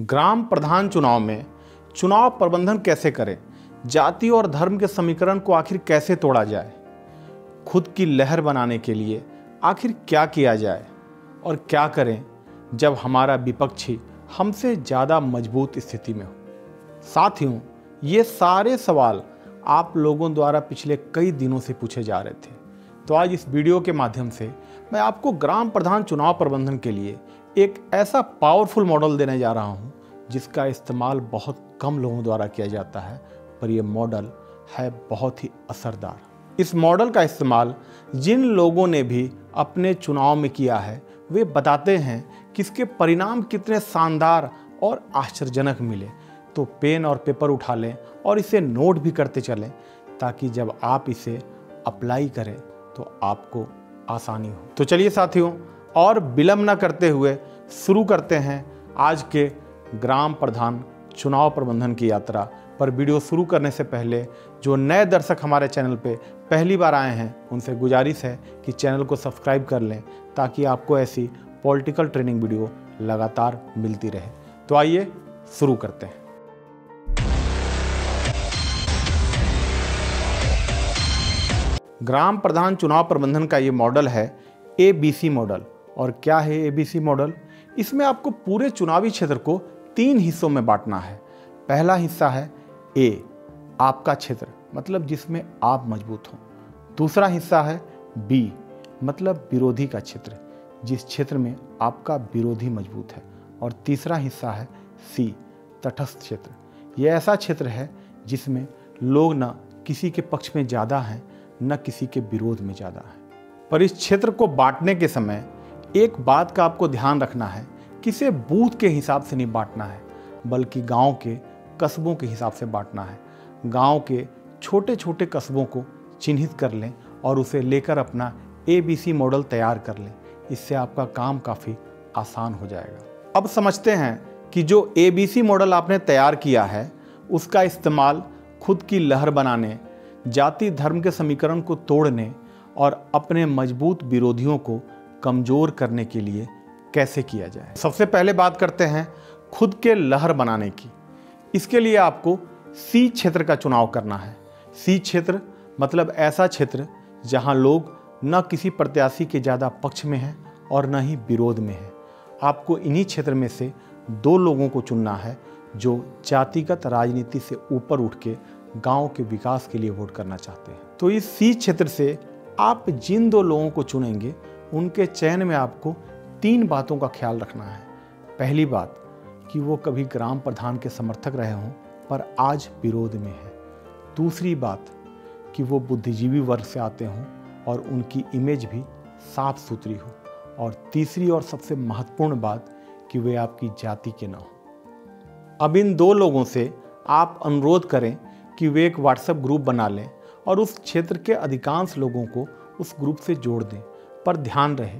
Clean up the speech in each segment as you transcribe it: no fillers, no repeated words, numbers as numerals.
ग्राम प्रधान चुनाव में चुनाव प्रबंधन कैसे करें, जाति और धर्म के समीकरण को आखिर कैसे तोड़ा जाए, खुद की लहर बनाने के लिए आखिर क्या किया जाए और क्या करें जब हमारा विपक्षी हमसे ज़्यादा मजबूत स्थिति में हो। साथियों, ये सारे सवाल आप लोगों द्वारा पिछले कई दिनों से पूछे जा रहे थे। तो आज इस वीडियो के माध्यम से मैं आपको ग्राम प्रधान चुनाव प्रबंधन के लिए एक ऐसा पावरफुल मॉडल देने जा रहा हूं जिसका इस्तेमाल बहुत कम लोगों द्वारा किया जाता है, पर यह मॉडल है बहुत ही असरदार। इस मॉडल का इस्तेमाल जिन लोगों ने भी अपने चुनाव में किया है वे बताते हैं कि इसके परिणाम कितने शानदार और आश्चर्यजनक मिले। तो पेन और पेपर उठा लें और इसे नोट भी करते चलें ताकि जब आप इसे अप्लाई करें तो आपको आसानी हो। तो चलिए साथियों, और विलंब न करते हुए शुरू करते हैं आज के ग्राम प्रधान चुनाव प्रबंधन की यात्रा। पर वीडियो शुरू करने से पहले जो नए दर्शक हमारे चैनल पे पहली बार आए हैं उनसे गुजारिश है कि चैनल को सब्सक्राइब कर लें ताकि आपको ऐसी पॉलिटिकल ट्रेनिंग वीडियो लगातार मिलती रहे। तो आइए शुरू करते हैं। ग्राम प्रधान चुनाव प्रबंधन का ये मॉडल है ABC मॉडल। और क्या है ABC मॉडल? इसमें आपको पूरे चुनावी क्षेत्र को 3 हिस्सों में बांटना है। पहला हिस्सा है A, आपका क्षेत्र, मतलब जिसमें आप मजबूत हो। दूसरा हिस्सा है B, मतलब विरोधी का क्षेत्र, जिस क्षेत्र में आपका विरोधी मजबूत है। और तीसरा हिस्सा है C, तटस्थ क्षेत्र। यह ऐसा क्षेत्र है जिसमें लोग न किसी के पक्ष में ज़्यादा हैं न किसी के विरोध में ज़्यादा है। पर इस क्षेत्र को बांटने के समय एक बात का आपको ध्यान रखना है कि इसे बूथ के हिसाब से नहीं बांटना है, बल्कि गांव के कस्बों के हिसाब से बांटना है। गांव के छोटे छोटे कस्बों को चिन्हित कर लें और उसे लेकर अपना ABC मॉडल तैयार कर लें। इससे आपका काम काफ़ी आसान हो जाएगा। अब समझते हैं कि जो ABC मॉडल आपने तैयार किया है उसका इस्तेमाल खुद की लहर बनाने, जाति धर्म के समीकरण को तोड़ने और अपने मजबूत विरोधियों को कमज़ोर करने के लिए कैसे किया जाए। सबसे पहले बात करते हैं खुद के लहर बनाने की। इसके लिए आपको C क्षेत्र का चुनाव करना है। C क्षेत्र मतलब ऐसा क्षेत्र जहां लोग न किसी प्रत्याशी के ज़्यादा पक्ष में हैं और न ही विरोध में हैं। आपको इन्हीं क्षेत्र में से 2 लोगों को चुनना है जो जातिगत राजनीति से ऊपर उठ के गांव के विकास के लिए वोट करना चाहते हैं। तो इस C क्षेत्र से आप जिन 2 लोगों को चुनेंगे उनके चयन में आपको 3 बातों का ख्याल रखना है। पहली बात कि वो कभी ग्राम प्रधान के समर्थक रहे हों पर आज विरोध में है। दूसरी बात कि वो बुद्धिजीवी वर्ग से आते हों और उनकी इमेज भी साफ सुथरी हो। और तीसरी और सबसे महत्वपूर्ण बात कि वे आपकी जाति के ना हो। अब इन 2 लोगों से आप अनुरोध करें कि वे एक व्हाट्सएप ग्रुप बना लें और उस क्षेत्र के अधिकांश लोगों को उस ग्रुप से जोड़ दें। पर ध्यान रहे,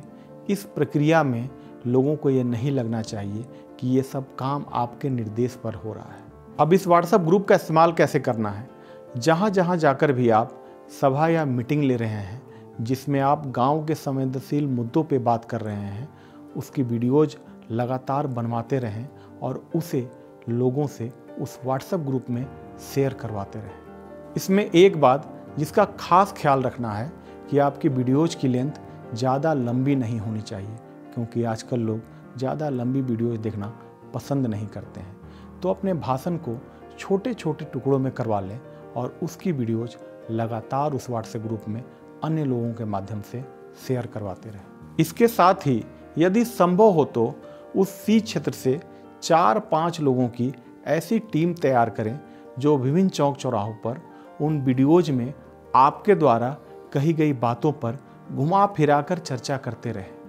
इस प्रक्रिया में लोगों को ये नहीं लगना चाहिए कि ये सब काम आपके निर्देश पर हो रहा है। अब इस व्हाट्सएप ग्रुप का इस्तेमाल कैसे करना है? जहाँ जहाँ जाकर भी आप सभा या मीटिंग ले रहे हैं जिसमें आप गांव के संवेदनशील मुद्दों पे बात कर रहे हैं, उसकी वीडियोज लगातार बनवाते रहें और उसे लोगों से उस व्हाट्सएप ग्रुप में शेयर करवाते रहें। इसमें एक बात जिसका खास ख्याल रखना है कि आपकी वीडियोज की लेंथ ज़्यादा लंबी नहीं होनी चाहिए, क्योंकि आजकल लोग ज़्यादा लंबी वीडियोज देखना पसंद नहीं करते हैं। तो अपने भाषण को छोटे छोटे टुकड़ों में करवा लें और उसकी वीडियोज लगातार उस व्हाट्सएप ग्रुप में अन्य लोगों के माध्यम से शेयर करवाते रहें। इसके साथ ही यदि संभव हो तो उस C क्षेत्र से 4-5 लोगों की ऐसी टीम तैयार करें जो विभिन्न चौक चौराहों पर उन वीडियोज में आपके द्वारा कही गई बातों पर घुमा फिराकर चर्चा करते रहे।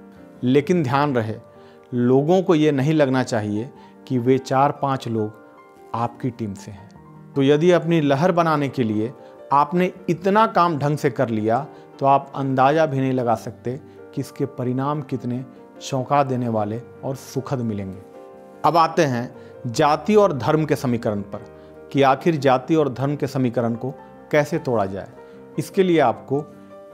लेकिन ध्यान रहे, लोगों को ये नहीं लगना चाहिए कि वे 4-5 लोग आपकी टीम से हैं। तो यदि अपनी लहर बनाने के लिए आपने इतना काम ढंग से कर लिया तो आप अंदाज़ा भी नहीं लगा सकते कि इसके परिणाम कितने चौंका देने वाले और सुखद मिलेंगे। अब आते हैं जाति और धर्म के समीकरण पर कि आखिर जाति और धर्म के समीकरण को कैसे तोड़ा जाए। इसके लिए आपको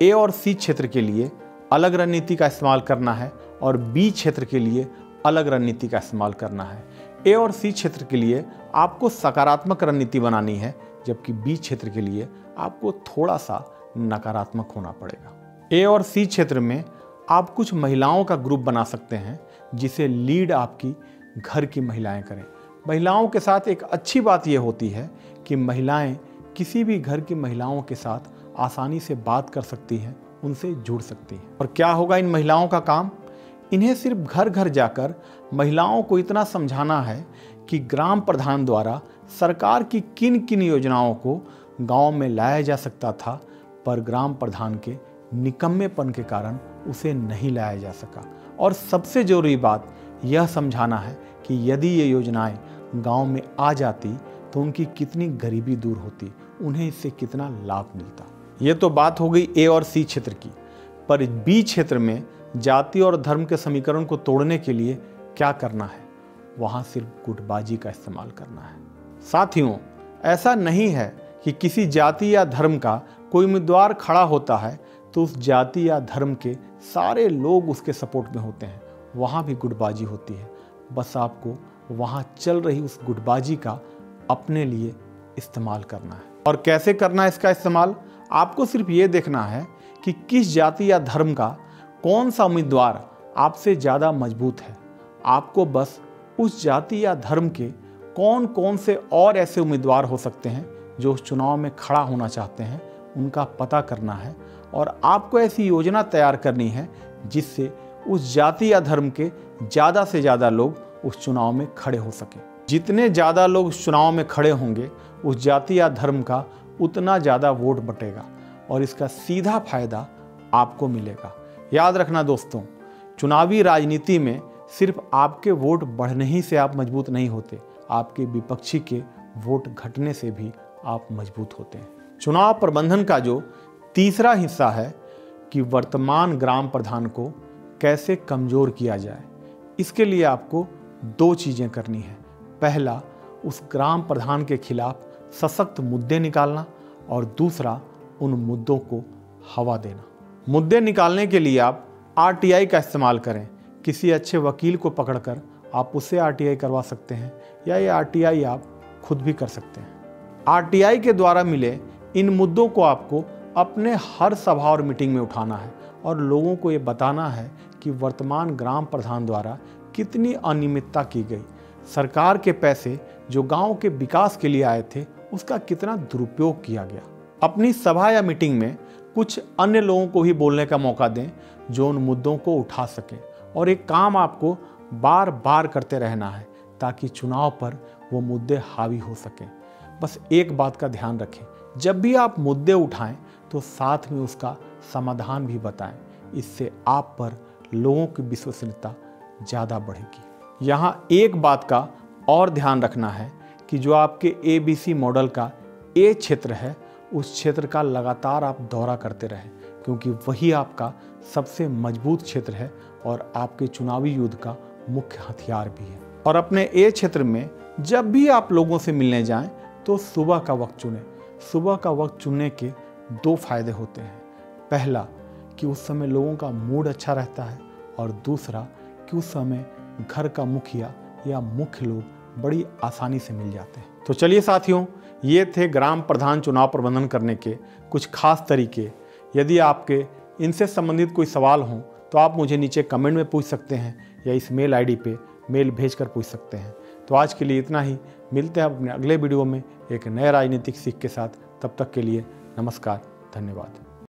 A और C क्षेत्र के लिए अलग रणनीति का इस्तेमाल करना है और B क्षेत्र के लिए अलग रणनीति का इस्तेमाल करना है। ए और सी क्षेत्र के लिए आपको सकारात्मक रणनीति बनानी है, जबकि बी क्षेत्र के लिए आपको थोड़ा सा नकारात्मक होना पड़ेगा। ए और सी क्षेत्र में आप कुछ महिलाओं का ग्रुप बना सकते हैं, जिसे लीड आपकी घर की महिलाएं करें। महिलाओं के साथ एक अच्छी बात यह होती है कि महिलाएं किसी भी घर की महिलाओं के साथ आसानी से बात कर सकती हैं, उनसे जुड़ सकती हैं। और क्या होगा इन महिलाओं का काम? इन्हें सिर्फ घर घर जाकर महिलाओं को इतना समझाना है कि ग्राम प्रधान द्वारा सरकार की किन किन योजनाओं को गांव में लाया जा सकता था, पर ग्राम प्रधान के निकम्मेपन के कारण उसे नहीं लाया जा सका। और सबसे जरूरी बात यह समझाना है कि यदि ये योजनाएं गांव में आ जाती तो उनकी कितनी गरीबी दूर होती, उन्हें इससे कितना लाभ मिलता। ये तो बात हो गई ए और सी क्षेत्र की। पर बी क्षेत्र में जाति और धर्म के समीकरण को तोड़ने के लिए क्या करना है? वहाँ सिर्फ गुटबाजी का इस्तेमाल करना है। साथियों, ऐसा नहीं है कि किसी जाति या धर्म का कोई उम्मीदवार खड़ा होता है तो उस जाति या धर्म के सारे लोग उसके सपोर्ट में होते हैं। वहाँ भी गुटबाजी होती है। बस आपको वहाँ चल रही उस गुटबाजी का अपने लिए इस्तेमाल करना है। और कैसे करना है इसका इस्तेमाल? आपको सिर्फ ये देखना है कि किस जाति या धर्म का कौन सा उम्मीदवार आपसे ज़्यादा मजबूत है। आपको बस उस जाति या धर्म के कौन कौन से और ऐसे उम्मीदवार हो सकते हैं जो उस चुनाव में खड़ा होना चाहते हैं, उनका पता करना है। और आपको ऐसी योजना तैयार करनी है जिससे उस जाति या धर्म के ज़्यादा से ज़्यादा लोग उस चुनाव में खड़े हो सकें। जितने ज़्यादा लोग उस चुनाव में खड़े होंगे, उस जाति या धर्म का उतना ज़्यादा वोट बटेगा और इसका सीधा फायदा आपको मिलेगा। याद रखना दोस्तों, चुनावी राजनीति में सिर्फ आपके वोट बढ़ने ही से आप मजबूत नहीं होते, आपके विपक्षी के वोट घटने से भी आप मजबूत होते हैं। चुनाव प्रबंधन का जो तीसरा हिस्सा है कि वर्तमान ग्राम प्रधान को कैसे कमज़ोर किया जाए, इसके लिए आपको दो चीज़ें करनी है। पहला, उस ग्राम प्रधान के खिलाफ सशक्त मुद्दे निकालना और दूसरा, उन मुद्दों को हवा देना। मुद्दे निकालने के लिए आप आरटीआई का इस्तेमाल करें। किसी अच्छे वकील को पकड़कर आप उससे आरटीआई करवा सकते हैं या ये आरटीआई आप खुद भी कर सकते हैं। आरटीआई के द्वारा मिले इन मुद्दों को आपको अपने हर सभा और मीटिंग में उठाना है और लोगों को ये बताना है कि वर्तमान ग्राम प्रधान द्वारा कितनी अनियमितता की गई, सरकार के पैसे जो गांव के विकास के लिए आए थे उसका कितना दुरुपयोग किया गया। अपनी सभा या मीटिंग में कुछ अन्य लोगों को भी बोलने का मौका दें जो उन मुद्दों को उठा सकें। और एक काम आपको बार बार करते रहना है ताकि चुनाव पर वो मुद्दे हावी हो सकें। बस एक बात का ध्यान रखें, जब भी आप मुद्दे उठाएं तो साथ में उसका समाधान भी बताएं। इससे आप पर लोगों की विश्वसनीयता ज़्यादा बढ़ेगी। यहाँ एक बात का और ध्यान रखना है कि जो आपके ABC मॉडल का ए क्षेत्र है, उस क्षेत्र का लगातार आप दौरा करते रहें, क्योंकि वही आपका सबसे मजबूत क्षेत्र है और आपके चुनावी युद्ध का मुख्य हथियार भी है। और अपने ए क्षेत्र में जब भी आप लोगों से मिलने जाएं तो सुबह का वक्त चुनें। सुबह का वक्त चुनने के दो फायदे होते हैं। पहला कि उस समय लोगों का मूड अच्छा रहता है और दूसरा कि उस समय घर का मुखिया या मुख्य लोग बड़ी आसानी से मिल जाते हैं। तो चलिए साथियों, ये थे ग्राम प्रधान चुनाव प्रबंधन करने के कुछ खास तरीके। यदि आपके इनसे संबंधित कोई सवाल हों तो आप मुझे नीचे कमेंट में पूछ सकते हैं या इस मेल आईडी पे मेल भेजकर पूछ सकते हैं। तो आज के लिए इतना ही। मिलते हैं अपने अगले वीडियो में एक नए राजनीतिक सीख के साथ। तब तक के लिए नमस्कार, धन्यवाद।